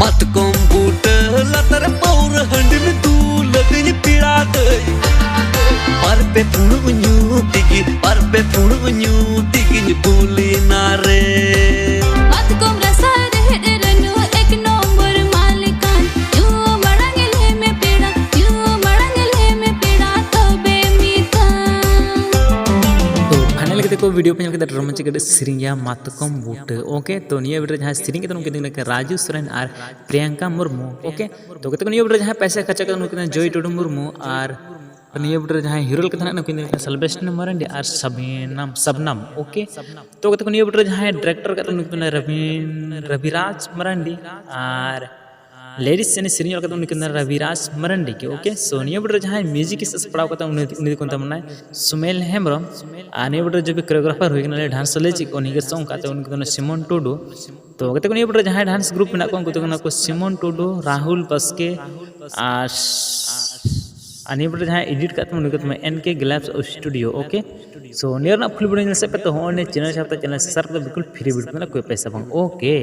Matkom buta latar paur handi में तू लगनी पीड़ा गई पर पे पुणु तिगी बोली ना रे matkom rasa reh renu ek number malikan yu marangele me peda to be mita तो फाइनल के देखो वीडियो पे के रोमांचक के सिरिंगा मातकम बूट ओके तो निया वीडियो जहां सिरिंग के उनके दिन राजू सोरेन और प्रियंका मुर्मू ओके तो कहते निया वीडियो जहां पैसा खर्चा कर उनके जॉय टुडू मुर्मू और निया वीडियो जहां हीरो के तना उनके सेलिब्रेशन मरंडी और सबनम ओके तो कहते निया वीडियो जहां डायरेक्टर के उनके रविराज मरंडी और लेडीज से सिरिंग का उनके रविराज मरंडी के ओके सो निया वीडियो जहां म्यूजिक से पढ़ाव करता उन्हीं को मना सुमेल हेम्ब्रम और निया वीडियो जो भी कोरियोग्राफर हुई डांस ले चिक उन्हीं के सॉन्ग का उनके सिमन टुडू तो कहते निया वीडियो जहां डांस ग्रुप में को सिमन टुडू राहुल बस्के और निया वीडियो जहां एडिट करते उनके NK ग्लैब्स स्टूडियो ओके सो निया फुल वीडियो से पे तो चैनल से बिल्कुल फ्री वीडियो कोई पैसा ओके।